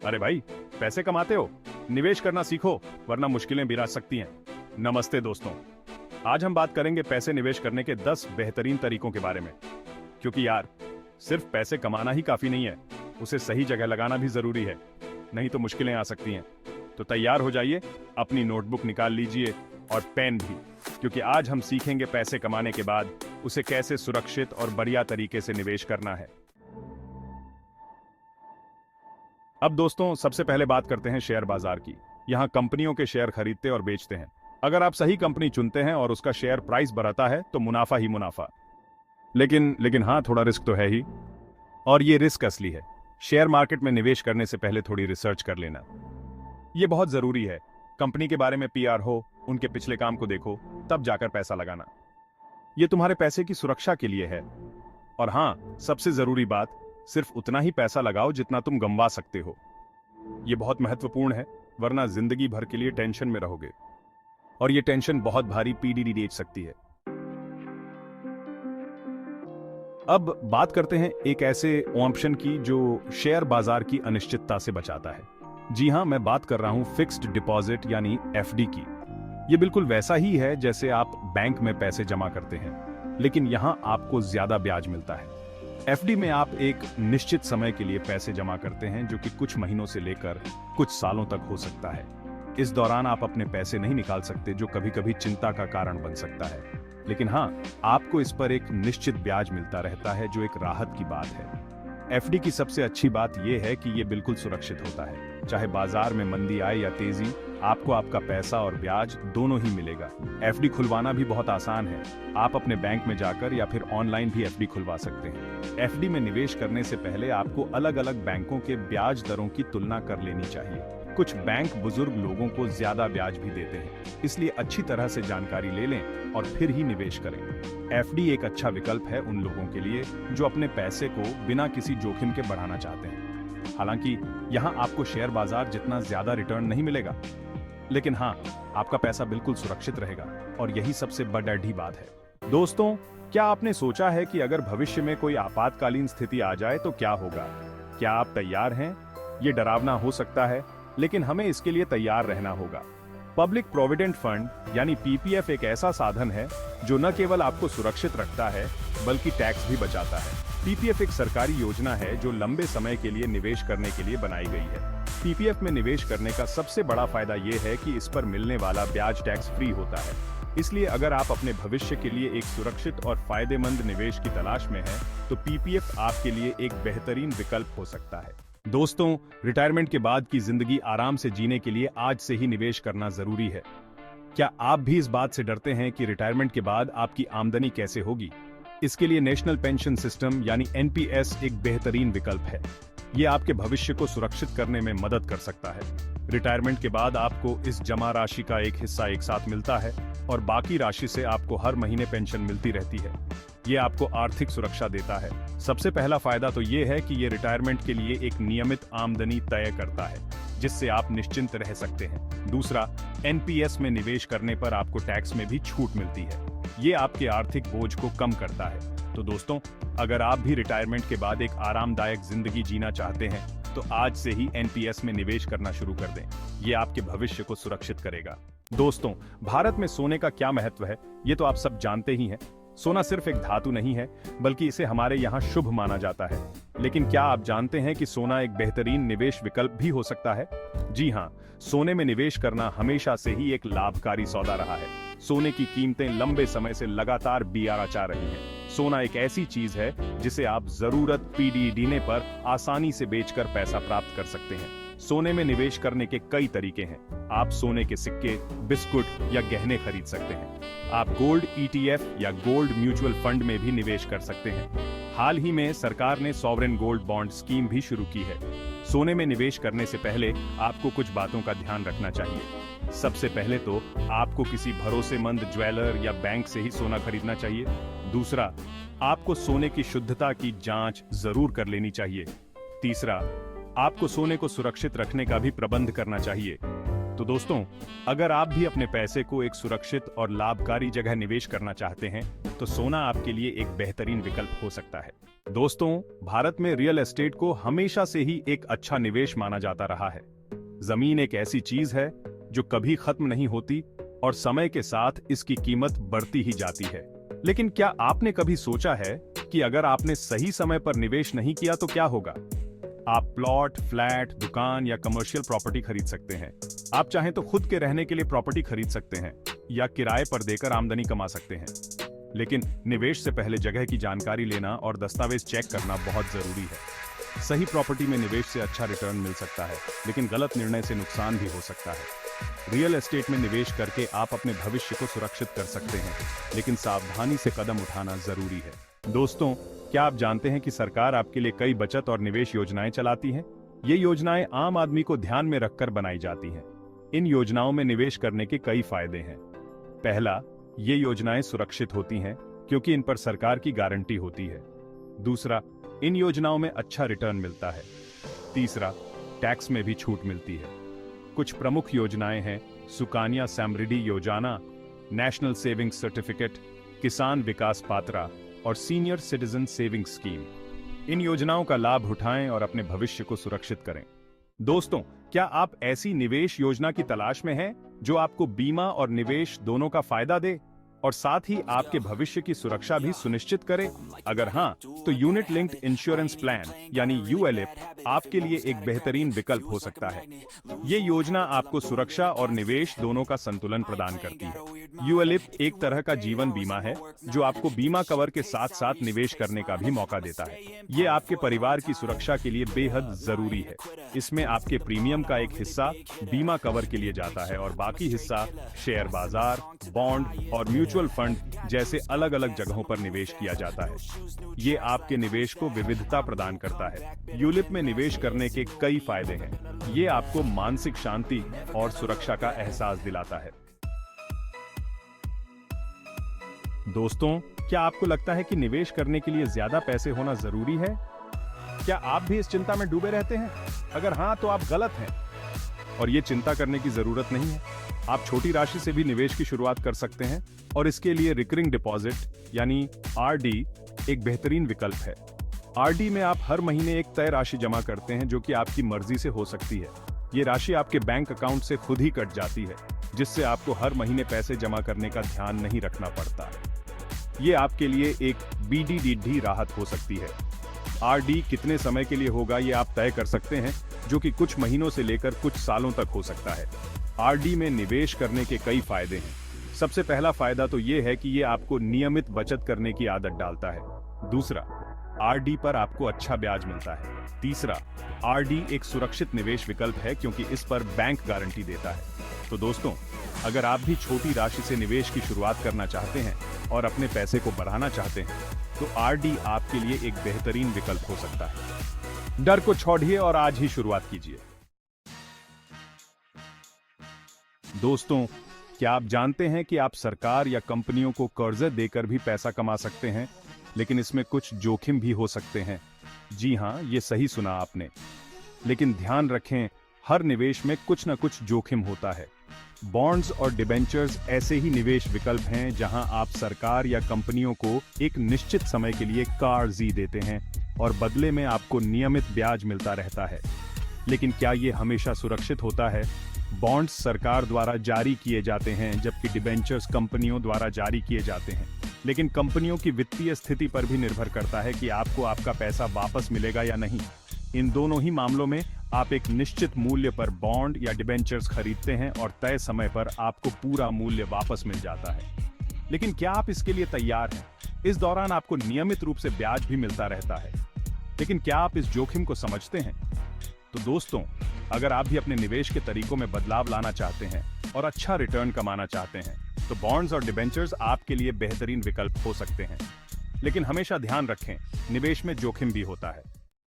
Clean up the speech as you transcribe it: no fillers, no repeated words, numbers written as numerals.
अरे भाई, पैसे कमाते हो, निवेश करना सीखो, वरना मुश्किलें भी आ सकती हैं। नमस्ते दोस्तों, आज हम बात करेंगे पैसे निवेश करने के 10 बेहतरीन तरीकों के बारे में। क्योंकि यार, सिर्फ पैसे कमाना ही काफी नहीं है, उसे सही जगह लगाना भी जरूरी है, नहीं तो मुश्किलें आ सकती हैं। तो तैयार हो जाइए, अपनी नोटबुक निकाल लीजिए और पेन भी, क्योंकि आज हम सीखेंगे पैसे कमाने के बाद उसे कैसे सुरक्षित और बढ़िया तरीके से निवेश करना है। अब दोस्तों, सबसे पहले बात करते हैं शेयर बाजार की। यहाँ कंपनियों के शेयर खरीदते और बेचते हैं। अगर आप सही कंपनी चुनते हैं और उसका शेयर प्राइस बढ़ता है तो मुनाफा ही मुनाफा। लेकिन हाँ, थोड़ा रिस्क तो है ही, और ये रिस्क असली है। शेयर मार्केट में निवेश करने से पहले थोड़ी रिसर्च कर लेना, ये बहुत जरूरी है। कंपनी के बारे में पीआर हो, उनके पिछले काम को देखो, तब जाकर पैसा लगाना। ये तुम्हारे पैसे की सुरक्षा के लिए है। और हाँ, सबसे जरूरी बात, सिर्फ उतना ही पैसा लगाओ जितना तुम गंवा सकते हो। ये बहुत महत्वपूर्ण है, वरना जिंदगी भर के लिए टेंशन में रहोगे, और ये टेंशन बहुत भारी पीढ़ी बेच सकती है। अब बात करते हैं एक ऐसे ऑप्शन की जो शेयर बाजार की अनिश्चितता से बचाता है। जी हां, मैं बात कर रहा हूं फिक्स्ड डिपॉजिट यानी एफडी की। ये बिल्कुल वैसा ही है जैसे आप बैंक में पैसे जमा करते हैं, लेकिन यहां आपको ज्यादा ब्याज मिलता है। एफडी में आप एक निश्चित समय के लिए पैसे जमा करते हैं, जो कि कुछ महीनों से लेकर कुछ सालों तक हो सकता है। इस दौरान आप अपने पैसे नहीं निकाल सकते, जो कभी कभी चिंता का कारण बन सकता है। लेकिन हाँ, आपको इस पर एक निश्चित ब्याज मिलता रहता है, जो एक राहत की बात है। एफडी की सबसे अच्छी बात यह है कि यह बिल्कुल सुरक्षित होता है। चाहे बाजार में मंदी आए या तेजी, आपको आपका पैसा और ब्याज दोनों ही मिलेगा। एफडी खुलवाना भी बहुत आसान है। आप अपने बैंक में जाकर या फिर ऑनलाइन भी एफडी खुलवा सकते हैं। एफडी में निवेश करने से पहले आपको अलग अलग बैंकों के ब्याज दरों की तुलना कर लेनी चाहिए। कुछ बैंक बुजुर्ग लोगों को ज्यादा ब्याज भी देते हैं, इसलिए अच्छी तरह से जानकारी ले लें और फिर ही निवेश करें। एफडी एक अच्छा विकल्प है उन लोगों के लिए जो अपने पैसे को बिना किसी जोखिम के बढ़ाना चाहते हैं। हालांकि यहाँ आपको शेयर बाजार जितना ज्यादा रिटर्न नहीं मिलेगा, लेकिन हाँ, आपका पैसा बिल्कुल सुरक्षित रहेगा, और यही सबसे बड़ी बात है। दोस्तों, क्या आपने सोचा है कि अगर भविष्य में कोई आपातकालीन स्थिति आ जाए तो क्या होगा? क्या आप तैयार हैं? ये डरावना हो सकता है, लेकिन हमें इसके लिए तैयार रहना होगा। पब्लिक प्रोविडेंट फंड यानी पीपीएफ एक ऐसा साधन है जो न केवल आपको सुरक्षित रखता है, बल्कि टैक्स भी बचाता है। पीपीएफ एक सरकारी योजना है जो लंबे समय के लिए निवेश करने के लिए बनाई गई है। पीपीएफ में निवेश करने का सबसे बड़ा फायदा ये है कि इस पर मिलने वाला ब्याज टैक्स फ्री होता है। इसलिए अगर आप अपने भविष्य के लिए एक सुरक्षित और फायदेमंद निवेश की तलाश में हैं, तो पीपीएफ आपके लिए एक बेहतरीन विकल्प हो सकता है। दोस्तों, रिटायरमेंट के बाद की जिंदगी आराम से जीने के लिए आज से ही निवेश करना जरूरी है। क्या आप भी इस बात से डरते हैं कि रिटायरमेंट के बाद आपकी आमदनी कैसे होगी? इसके लिए नेशनल पेंशन सिस्टम यानी एनपीएस एक बेहतरीन विकल्प है। ये आपके भविष्य को सुरक्षित करने में मदद कर सकता है। रिटायरमेंट के बाद आपको इस जमा राशि का एक हिस्सा एक साथ मिलता है, और बाकी राशि से आपको हर महीने पेंशन मिलती रहती है। ये आपको आर्थिक सुरक्षा देता है। सबसे पहला फायदा तो ये है कि ये रिटायरमेंट के लिए एक नियमित आमदनी तय करता है, जिससे आप निश्चिंत रह सकते हैं। दूसरा, एनपीएस में निवेश करने पर आपको टैक्स में भी छूट मिलती है। ये आपके आर्थिक बोझ को कम करता है। तो दोस्तों, अगर आप भी रिटायरमेंट के बाद एक आरामदायक जिंदगी जीना चाहते हैं, तो आज से ही एनपीएस में निवेश करना शुरू कर दें। ये आपके भविष्य को सुरक्षित करेगा। दोस्तों, भारत में सोने का क्या महत्व है, ये तो आप सब जानते ही हैं। सोना सिर्फ एक धातु नहीं है, बल्कि इसे हमारे यहाँ शुभ माना जाता है। लेकिन क्या आप जानते हैं कि सोना एक बेहतरीन निवेश विकल्प भी हो सकता है? जी हाँ, सोने में निवेश करना हमेशा से ही एक लाभकारी सौदा रहा है। सोने की कीमतें लंबे समय से लगातार बियारा चा रही हैं। सोना एक ऐसी चीज है जिसे आप जरूरत पीढ़ने पर आसानी से बेचकर पैसा प्राप्त कर सकते हैं। सोने में निवेश करने के कई तरीके हैं। आप सोने के सिक्के, बिस्कुट या गहने खरीद सकते हैं। आप गोल्ड ईटीएफ या गोल्ड म्यूचुअल फंड में भी निवेश कर सकते हैं। हाल ही में सरकार ने सॉवरेन गोल्ड बॉन्ड स्कीम भी शुरू की है। सोने में निवेश करने से पहले आपको कुछ बातों का ध्यान रखना चाहिए। सबसे पहले तो आपको किसी भरोसेमंद ज्वेलर या बैंक से ही सोना खरीदना चाहिए। दूसरा, आपको सोने की शुद्धता की जांच जरूर कर लेनी चाहिए। तीसरा, आपको सोने को सुरक्षित रखने का भी प्रबंध करना चाहिए। तो दोस्तों, अगर आप भी अपने पैसे को एक सुरक्षित और लाभकारी जगह निवेश करना चाहते हैं तो सोना आपके लिए एक बेहतरीन विकल्प हो सकता है। दोस्तों, भारत में रियल एस्टेट को हमेशा से ही एक अच्छा निवेश माना जाता रहा है। जमीन एक ऐसी चीज है जो कभी खत्म नहीं होती और समय के साथ इसकी कीमत बढ़ती ही जाती है। लेकिन क्या आपने कभी सोचा है कि अगर आपने सही समय पर निवेश नहीं किया तो क्या होगा? आप प्लॉट, फ्लैट, दुकान या कमर्शियल प्रॉपर्टी खरीद सकते हैं। आप चाहें तो खुद के रहने के लिए प्रॉपर्टी खरीद सकते हैं या किराए पर देकर आमदनी कमा सकते हैं। लेकिन निवेश से पहले जगह की जानकारी लेना और दस्तावेज चेक करना बहुत जरूरी है। सही प्रॉपर्टी में निवेश से अच्छा रिटर्न मिल सकता है, लेकिन गलत निर्णय से नुकसान भी हो सकता है। रियल एस्टेट में निवेश करके आप अपने भविष्य को सुरक्षित कर सकते हैं, लेकिन सावधानी से कदम उठाना जरूरी है। दोस्तों, क्या आप जानते हैं कि सरकार आपके लिए कई बचत और निवेश योजनाएं चलाती है? ये योजनाएं आम आदमी को ध्यान में रखकर बनाई जाती हैं। इन योजनाओं में निवेश करने के कई फायदे हैं। पहला, ये योजनाएं सुरक्षित होती हैं क्योंकि इन पर सरकार की गारंटी होती है। दूसरा, इन योजनाओं में अच्छा रिटर्न मिलता है। तीसरा, टैक्स में भी छूट मिलती है। कुछ प्रमुख योजनाएं हैं सुकन्या समृद्धि योजना, नेशनल सेविंग्स सर्टिफिकेट, किसान विकास पात्रा और सीनियर सिटीजन सेविंग स्कीम। इन योजनाओं का लाभ उठाएं और अपने भविष्य को सुरक्षित करें। दोस्तों, क्या आप ऐसी निवेश योजना की तलाश में हैं जो आपको बीमा और निवेश दोनों का फायदा दे और साथ ही आपके भविष्य की सुरक्षा भी सुनिश्चित करे? अगर हां, तो यूनिट लिंक्ड इंश्योरेंस प्लान यानी यूएलआईपी आपके लिए एक बेहतरीन विकल्प हो सकता है। ये योजना आपको सुरक्षा और निवेश दोनों का संतुलन प्रदान करती है। यूएलआईपी एक तरह का जीवन बीमा है जो आपको बीमा कवर के साथ साथ निवेश करने का भी मौका देता है। ये आपके परिवार की सुरक्षा के लिए बेहद जरूरी है। इसमें आपके प्रीमियम का एक हिस्सा बीमा कवर के लिए जाता है और बाकी हिस्सा शेयर बाजार, बॉन्ड और म्यूचुअल फंड जैसे अलग अलग जगहों पर निवेश किया जाता है। ये आपके निवेश को विविधता प्रदान करता है। यूलिप में निवेश करने के कई फायदे हैं। ये आपको मानसिक शांति और सुरक्षा का एहसास दिलाता है। दोस्तों, क्या आपको लगता है कि निवेश करने के लिए ज्यादा पैसे होना जरूरी है? क्या आप भी इस चिंता में डूबे रहते हैं? अगर हां, तो आप गलत हैं और ये चिंता करने की जरूरत नहीं है। आप छोटी राशि से भी निवेश की शुरुआत कर सकते हैं और इसके लिए रिकरिंग डिपॉजिट यानी आरडी एक बेहतरीन विकल्प है। आरडी में आप हर महीने एक तय राशि जमा करते हैं जो कि आपकी मर्जी से हो सकती है। ये राशि आपके बैंक अकाउंट से खुद ही कट जाती है, जिससे आपको हर महीने पैसे जमा करने का ध्यान नहीं रखना पड़ता है। ये आपके लिए एक बीडीडी राहत हो सकती है। आरडी कितने समय के लिए होगा ये आप तय कर सकते हैं, जो कि कुछ महीनों से लेकर कुछ सालों तक हो सकता है। आरडी में निवेश करने के कई फायदे हैं। सबसे पहला फायदा तो ये है कि ये आपको नियमित बचत करने की आदत डालता है। दूसरा, आरडी पर आपको अच्छा ब्याज मिलता है। तीसरा, आरडी एक सुरक्षित निवेश विकल्प है क्योंकि इस पर बैंक गारंटी देता है। तो दोस्तों, अगर आप भी छोटी राशि से निवेश की शुरुआत करना चाहते हैं और अपने पैसे को बढ़ाना चाहते हैं, तो आरडी आपके लिए एक बेहतरीन विकल्प हो सकता है। डर को छोड़िए और आज ही शुरुआत कीजिए। दोस्तों, क्या आप जानते हैं कि आप सरकार या कंपनियों को कर्ज देकर भी पैसा कमा सकते हैं, लेकिन इसमें कुछ जोखिम भी हो सकते हैं? जी हां, ये सही सुना आपने। लेकिन ध्यान रखें, हर निवेश में कुछ न कुछ जोखिम होता है। बॉन्ड्स और डिबेंचर्स ऐसे ही निवेश विकल्प हैं जहां आप सरकार या कंपनियों को एक निश्चित समय के लिए कर्ज देते हैं और बदले में आपको नियमित ब्याज मिलता रहता है। लेकिन क्या ये हमेशा सुरक्षित होता है? बॉन्ड्स सरकार द्वारा जारी किए जाते हैं, जबकि डिबेंचर्स कंपनियों द्वारा जारी किए जाते हैं। लेकिन कंपनियों की वित्तीय स्थिति पर भी निर्भर करता है कि आपको आपका पैसा वापस मिलेगा या नहीं। इन दोनों ही मामलों में आप एक निश्चित मूल्य पर बॉन्ड या डिबेंचर्स खरीदते हैं और तय समय पर आपको पूरा मूल्य वापस मिल जाता है। लेकिन क्या आप इसके लिए तैयार हैं? इस दौरान आपको नियमित रूप से ब्याज भी मिलता रहता है। लेकिन क्या आप इस जोखिम को समझते हैं? तो दोस्तों, अगर आप भी अपने निवेश के तरीकों में बदलाव लाना चाहते हैं और अच्छा रिटर्न कमाना चाहते हैं, तो बॉन्ड्स और डिबेंचर्स आपके लिए बेहतरीन विकल्प हो सकते हैं। लेकिन हमेशा ध्यान रखें, निवेश में जोखिम भी होता है।